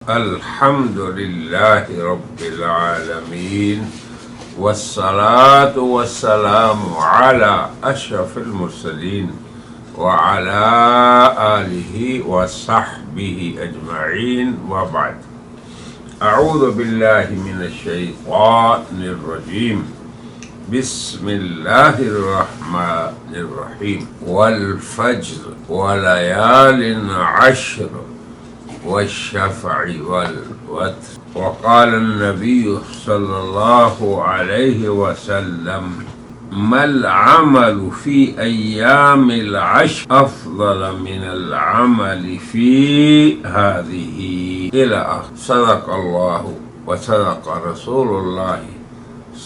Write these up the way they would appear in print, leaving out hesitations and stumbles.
الحمد لله رب العالمين والصلاة والسلام على أشرف المرسلين وعلى آله وصحبه أجمعين وبعد. أعوذ بالله من الشيطان الرجيم. بسم الله الرحمن الرحيم. والفجر وليال عشر والشفع والوتر. وقال النبي صلى الله عليه وسلم ما العمل في أيام العشر أفضل من العمل في هذه إلى آخر. صدق الله وصدق رسول الله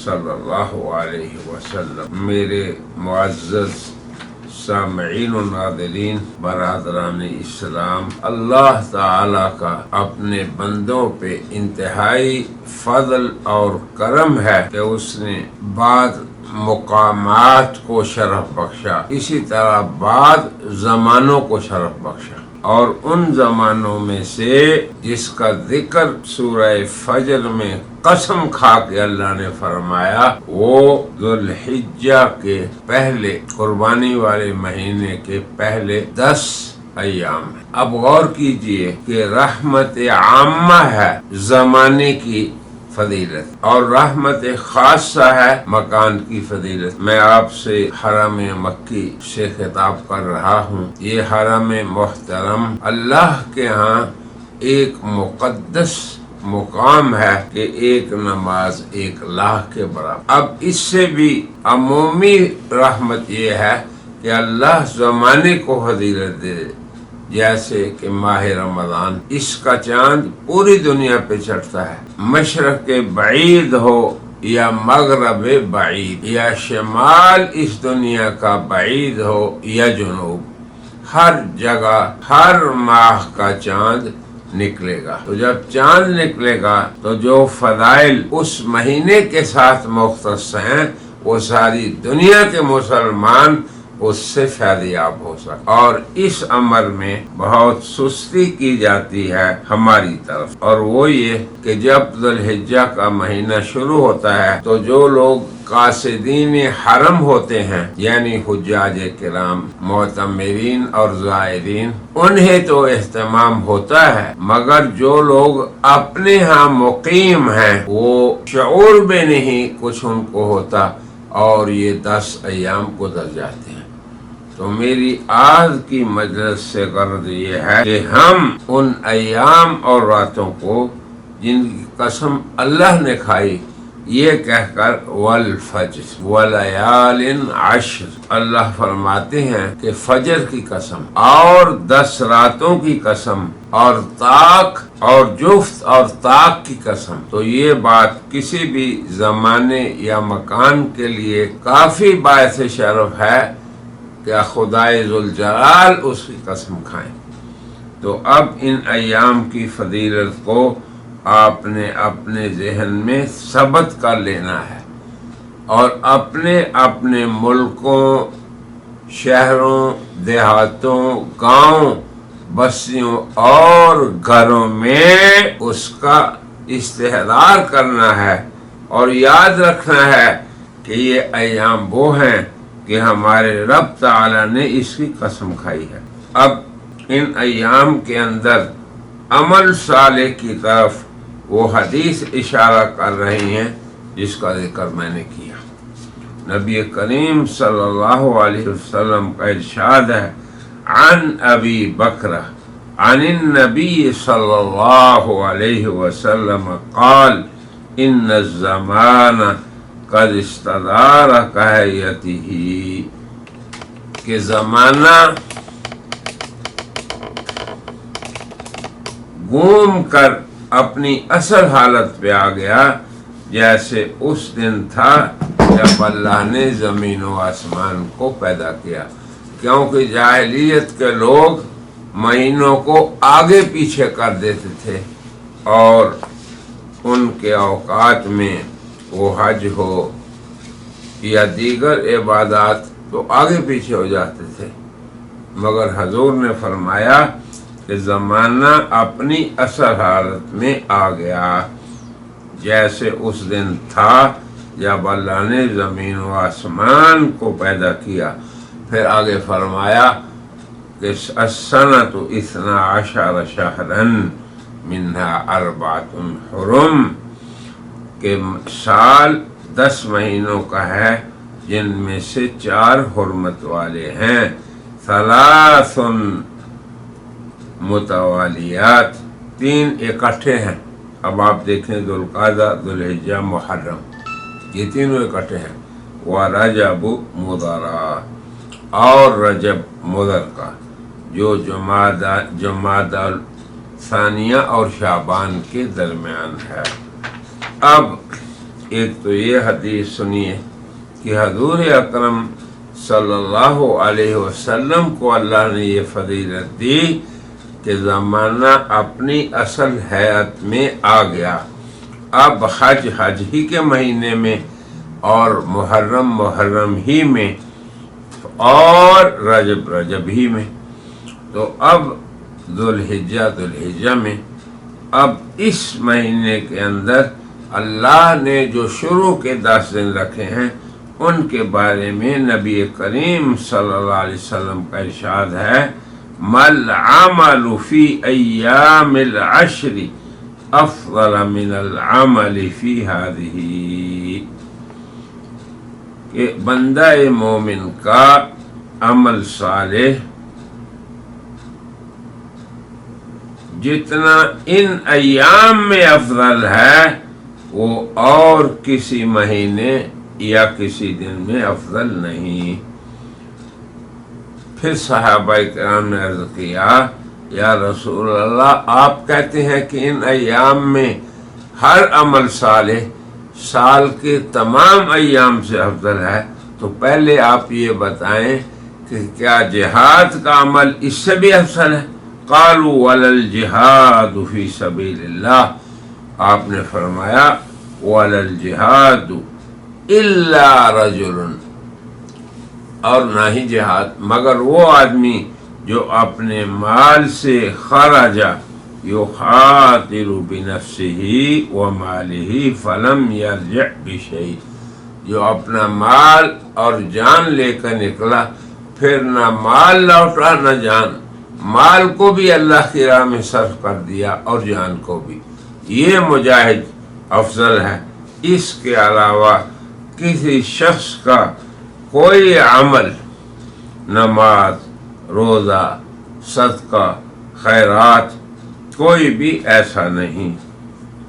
صلی اللہ علیہ وسلم. میرے معزز سامعین و ناظرین، برادران اسلام، اللہ تعالی کا اپنے بندوں پہ انتہائی فضل اور کرم ہے کہ اس نے بعض مقامات کو شرف بخشا، اسی طرح بعض زمانوں کو شرف بخشا، اور ان زمانوں میں سے جس کا ذکر سورہ فجر میں قسم کھا کے اللہ نے فرمایا وہ ذوالحجہ کے پہلے، قربانی والے مہینے کے پہلے 10 ایام ہے. اب غور کیجئے کہ رحمت عامہ ہے زمانے کی فضیلت اور رحمت خاصہ ہے مکان کی فضیلت. میں آپ سے حرم مکی سے خطاب کر رہا ہوں. یہ حرم محترم اللہ کے ہاں ایک مقدس مقام ہے کہ ایک نماز 1,00,000 کے برابر. اب اس سے بھی عمومی رحمت یہ ہے کہ اللہ زمانے کو فضیلت دے، جیسے کہ ماہ رمضان، اس کا چاند پوری دنیا پہ چڑھتا ہے، مشرق بعید ہو یا مغرب بعید، یا شمال اس دنیا کا بعید ہو یا جنوب، ہر جگہ ہر ماہ کا چاند نکلے گا. تو جب چاند نکلے گا تو جو فضائل اس مہینے کے ساتھ مختص ہیں وہ ساری دنیا کے مسلمان اس سے فیضیاب ہو سکتے. اور اس امر میں بہت سستی کی جاتی ہے ہماری طرف، اور وہ یہ کہ جب ذوالحجہ کا مہینہ شروع ہوتا ہے تو جو لوگ قاصدین حرم ہوتے ہیں، یعنی حجاج کرام، معتمرین اور زائرین، انہیں تو اہتمام ہوتا ہے، مگر جو لوگ اپنے ہاں مقیم ہیں وہ شعور میں نہیں کچھ ان کو ہوتا اور یہ 10 ایام گزر جاتے ہیں. تو میری آج کی مجلس سے غرض یہ ہے کہ ہم ان ایام اور راتوں کو جن کی قسم اللہ نے کھائی، یہ کہہ کر والفجر ولیال عشر، اللہ فرماتے ہیں کہ فجر کی قسم اور 10 راتوں کی قسم اور طاق اور جفت اور طاق کی قسم. تو یہ بات کسی بھی زمانے یا مکان کے لیے کافی باعث شرف ہے کہ خدائے ذوالجلال اس کی قسم کھائیں. تو اب ان ایام کی فضیلت کو آپ نے اپنے ذہن میں ثبت کر لینا ہے اور اپنے اپنے ملکوں، شہروں، دیہاتوں، گاؤں، بستیوں اور گھروں میں اس کا استحضار کرنا ہے اور یاد رکھنا ہے کہ یہ ایام وہ ہیں کہ ہمارے رب تعالی نے اس کی قسم کھائی ہے. اب ان ایام کے اندر عمل صالح کی طرف وہ حدیث اشارہ کر رہی ہیں جس کا ذکر میں نے کیا. نبی کریم صلی اللہ علیہ وسلم کا ارشاد ہے عن ابی بکر عن النبی صلی اللہ علیہ وسلم قال ان الزمان قد استدار کہیتہ، کہ زمانہ گھوم کر اپنی اصل حالت پہ آ گیا جیسے اس دن تھا جب اللہ نے زمین و آسمان کو پیدا کیا. کیونکہ جاہلیت کے لوگ مہینوں کو آگے پیچھے کر دیتے تھے اور ان کے اوقات میں وہ حج ہو یا دیگر عبادات تو آگے پیچھے ہو جاتے تھے. مگر حضور نے فرمایا کہ زمانہ اپنی اصل حالت میں آ گیا، جیسے اس دن تھا جب اللہ نے زمین و آسمان کو پیدا کیا۔ پھر آگے فرمایا کہ السنۃ 12 شہرا منها 4 حرم، کہ سال 10 مہینوں کا ہے جن میں سے 4 حرمت والے ہیں، 3 متوالیات، 3 اکٹھے ہیں۔ اب آپ دیکھیں ذوالقعدہ، ذوالحجہ، محرم، یہ تینوں اکٹھے ہیں، ورجب مضر، اور رجب مضر کا جو جمادی ثانیہ اور شعبان کے درمیان ہے۔ اب ایک تو یہ حدیث سنیے کہ حضور اکرم صلی اللہ علیہ وسلم کو اللہ نے یہ فضیلت دی کہ زمانہ اپنی اصل حیات میں آ گیا۔ اب حج ہی کے مہینے میں، اور محرم ہی میں، اور رجب ہی میں، تو اب ذوالحجہ میں۔ اب اس مہینے کے اندر اللہ نے جو شروع کے 10 دن رکھے ہیں ان کے بارے میں نبی کریم صلی اللہ علیہ وسلم کا ارشاد ہے، مَل عَمَلُ فِي أَيَّامِ الْعَشْرِ افضل من العمل فی هذه، کہ بندہ مومن کا عمل صالح جتنا ان ایام میں افضل ہے وہ اور کسی مہینے یا کسی دن میں افضل نہیں۔ پھر صحابہ کرام نے عرض کیا، یا رسول اللہ، آپ کہتے ہیں کہ ان ایام میں ہر عمل صالح سال کے تمام ایام سے افضل ہے، تو پہلے آپ یہ بتائیں کہ کیا جہاد کا عمل اس سے بھی افضل ہے؟ قالوا ولا الجہاد فی سبیل اللہ، آپ نے فرمایا ولا الجہاد الا رجل، اور نہ ہی جہاد مگر وہ آدمی جو اپنے مال سے خرج یخاطر بنفسه ومالہ فلم یرجع بشیء، جو اپنا مال اور جان لے کر نکلا، پھر نہ مال لوٹا نہ جان، مال کو بھی اللہ کی راہ میں صرف کر دیا اور جان کو بھی، یہ مجاہد افضل ہے۔ اس کے علاوہ کسی شخص کا کوئی عمل، نماز، روزہ، صدقہ، خیرات، کوئی بھی ایسا نہیں۔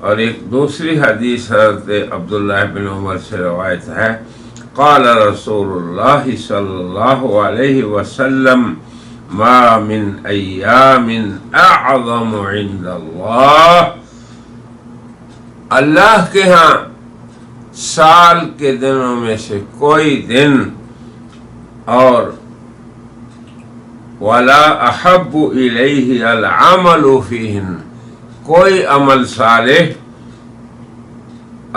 اور ایک دوسری حدیث حضرت عبداللہ بن عمر سے روایت ہے، قال رسول اللہ صلی اللہ علیہ وسلم ما من ایام اعظم عند اللہ، اللہ کے ہاں سال کے دنوں میں سے کوئی دن اور ولا احب الیہ العمل فیہن، کوئی عمل صالح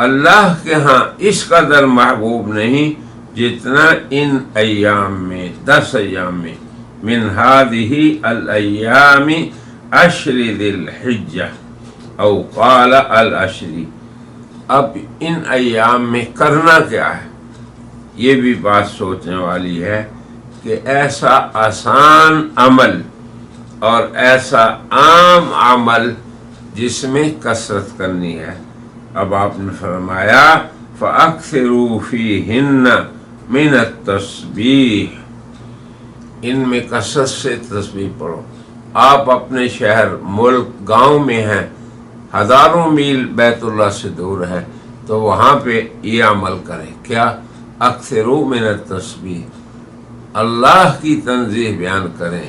اللہ کے ہاں اس قدر محبوب نہیں جتنا ان ایام میں، 10 ایام میں، من هذه الایام 10 ذی الحجہ او قال العشر۔ اب ان ایام میں کرنا کیا ہے، یہ بھی بات سوچنے والی ہے کہ ایسا آسان عمل اور ایسا عام عمل جس میں کثرت کرنی ہے۔ اب آپ نے فرمایا فَأَكْثِرُوا فِيهِنَّ مِنَ التَّسْبِيحِ، ان میں کثرت سے تسبیح پڑھو۔ آپ اپنے شہر، ملک، گاؤں میں ہیں، ہزاروں میل بیت اللہ سے دور ہے، تو وہاں پہ یہ عمل کریں، کیا؟ اکثروا من التسبیح، اللہ کی تنزیہ بیان کریں،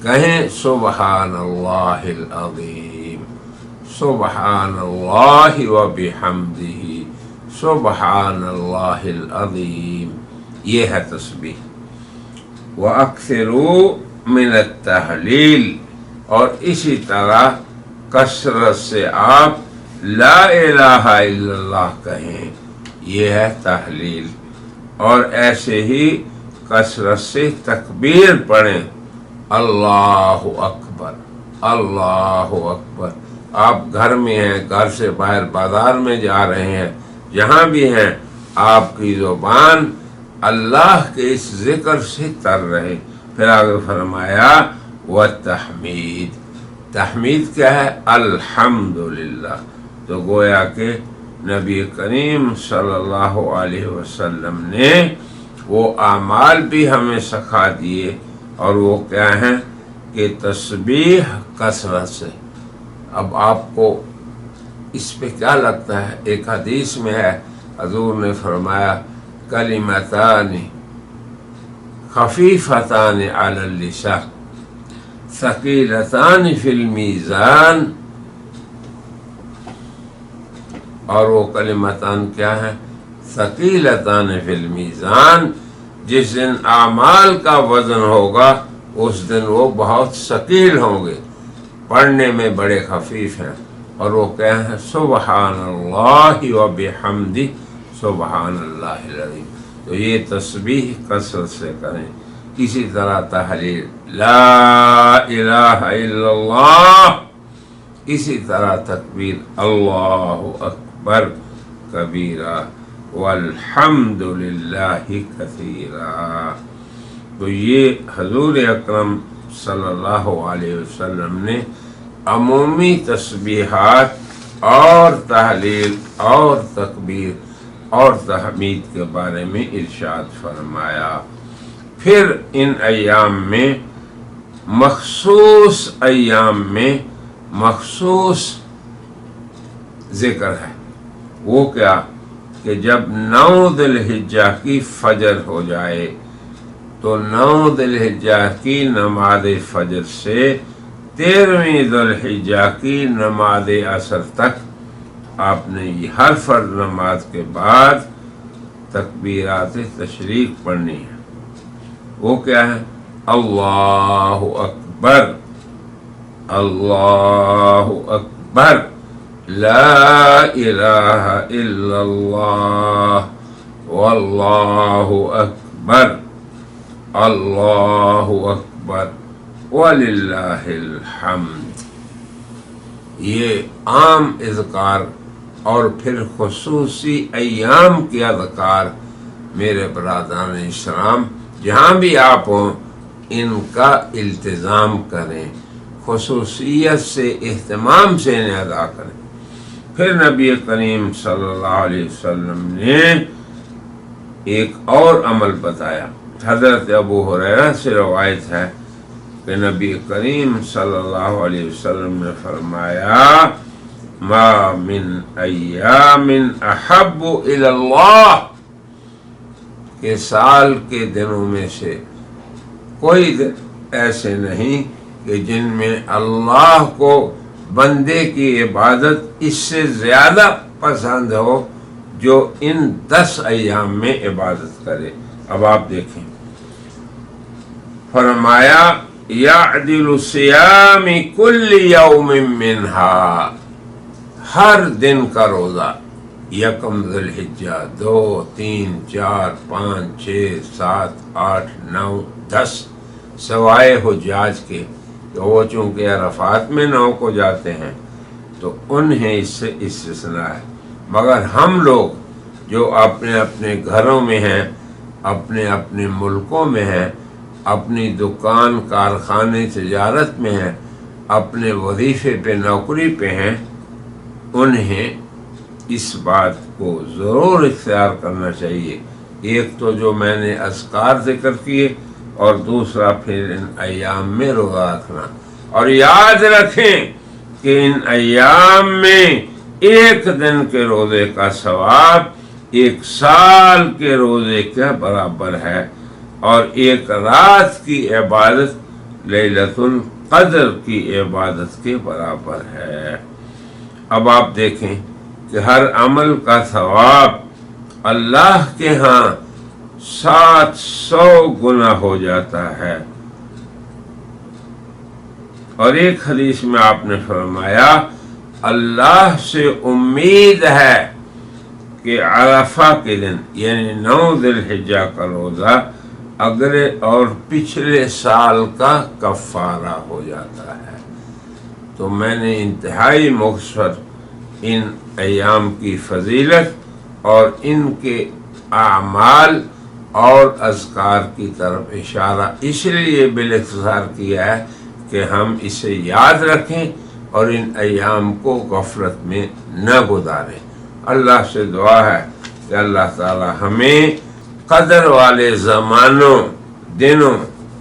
کہیں سبحان اللہ العظیم، سبحان اللہ وبحمدہ، سبحان اللہ العظیم، یہ ہے تسبیح۔ وَأَكْثِرُوا مِنَ التَّحْلِيلِ، اور اسی طرح کثرت سے آپ لا الہ الا اللہ کہیں، یہ ہے تحلیل، اور ایسے ہی کثرت سے تکبیر پڑھیں، اللہ اکبر، اللہ اکبر. آپ گھر میں ہیں، گھر سے باہر بازار میں جا رہے ہیں، جہاں بھی ہیں آپ کی زبان اللہ کے اس ذکر سے تر رہے. پھر آگے فرمایا وَالتحمید. تحمید کیا ہے؟ الحمدللہ. تو گویا کہ نبی کریم صلی اللہ علیہ وسلم نے وہ اعمال بھی ہمیں سکھا دیے، اور وہ کیا ہیں کہ تسبیح کثرت سے. اب آپ کو اس پہ کیا لگتا ہے؟ ایک حدیث میں ہے حضور نے فرمایا کلمتان خفیفتان علی اللسان ثقیلتان فی المیزان. اور وہ کلمتان کیا ہیں؟ ثقیلتان فی المیزان. جس دن اعمال کا وزن ہوگا اس دن وہ بہت ثقیل ہوں گے، پڑھنے میں بڑے خفیف ہیں. اور وہ کیا ہیں؟ سبحان اللہ و بحمدہ سبحان اللہ العظیم. تو یہ تسبیح کثرت سے کریں. اسی طرح تحلیل لا الہ الا اللہ، اسی طرح تکبیر اللہ اکبر کبیرہ والحمد للہ کثیرا. تو یہ حضور اکرم صلی اللہ علیہ وسلم نے عمومی تسبیحات اور تحلیل اور تکبیر اور تحمید کے بارے میں ارشاد فرمایا. پھر ان ایام میں مخصوص ایام میں مخصوص ذکر ہے. وہ کیا کہ جب 9 ذی الحجہ کی فجر ہو جائے تو 9 ذی الحجہ کی نماز فجر سے 13ویں ذی الحجہ کی نماز عصر تک آپ نے ہر فرض نماز کے بعد تکبیرات تشریق پڑھنی ہے. وہ کیا ہے؟ اللہ اکبر اللہ اکبر لا الہ الا اللہ واللہ اکبر اللہ اکبر وللہ الحمد. یہ عام اذکار اور پھر خصوصی ایام کے اذکار میرے برادران اسلام جہاں بھی آپ ہوں ان کا التزام کریں، خصوصیت سے اہتمام سے انہیں ادا کریں. پھر نبی کریم صلی اللہ علیہ وسلم نے ایک اور عمل بتایا. حضرت ابو ہریرہ سے روایت ہے کہ نبی کریم صلی اللہ علیہ وسلم نے فرمایا ما من ایام احب الی اللہ، کہ سال کے دنوں میں سے کوئی دن ایسے نہیں کہ جن میں اللہ کو بندے کی عبادت اس سے زیادہ پسند ہو جو ان 10 ایام میں عبادت کرے. اب آپ دیکھیں فرمایا یعدل صیام کل یوم منہا، ہر دن کا روزہ 1 ذی الحجہ 2 3 4 5 6 7 8 9 10 سوائے حجاج کے، تو وہ چونکہ عرفات میں 9 کو جاتے ہیں تو انہیں اس سے استثناء ہے. مگر ہم لوگ جو اپنے اپنے گھروں میں ہیں، اپنے اپنے ملکوں میں ہیں، اپنی دکان کارخانے تجارت میں ہیں، اپنے وظیفے پہ نوکری پہ ہیں، انہیں اس بات کو ضرور اختیار کرنا چاہیے. ایک تو جو میں نے اذکار ذکر کیے، اور دوسرا پھر ان ایام میں روزہ رکھنا. اور یاد رکھیں کہ ان ایام میں ایک دن کے روزے کا ثواب 1 سال کے روزے کے برابر ہے، اور ایک رات کی عبادت لیلۃ القدر کی عبادت کے برابر ہے. اب آپ دیکھیں کہ ہر عمل کا ثواب اللہ کے ہاں 700 گنا ہو جاتا ہے. اور ایک حدیث میں آپ نے فرمایا اللہ سے امید ہے کہ عرفہ کے دن یعنی 9 ذی الحجہ کا روزہ اگلے اور پچھلے سال کا کفارہ ہو جاتا ہے. تو میں نے انتہائی مختصر ان ایام کی فضیلت اور ان کے اعمال اور اذکار کی طرف اشارہ اس لیے بالاختصار کیا ہے کہ ہم اسے یاد رکھیں اور ان ایام کو غفلت میں نہ گزاریں۔ اللہ سے دعا ہے کہ اللہ تعالی ہمیں قدر والے زمانوں، دنوں،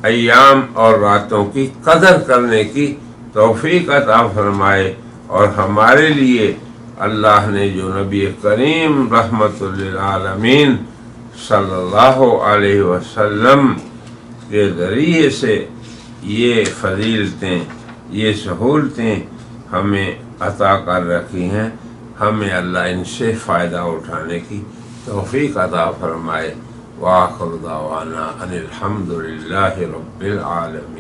ایام اور راتوں کی قدر کرنے کی توفیق عطا فرمائے، اور ہمارے لیے اللہ نے جو نبی کریم رحمت للعالمین صلی اللہ علیہ وسلم کے ذریعے سے یہ فضیلتیں، یہ سہولتیں ہمیں عطا کر رکھی ہیں، ہمیں اللہ ان سے فائدہ اٹھانے کی توفیق عطا فرمائے۔ وآخر دعوانا ان الحمد للہ رب العالمین۔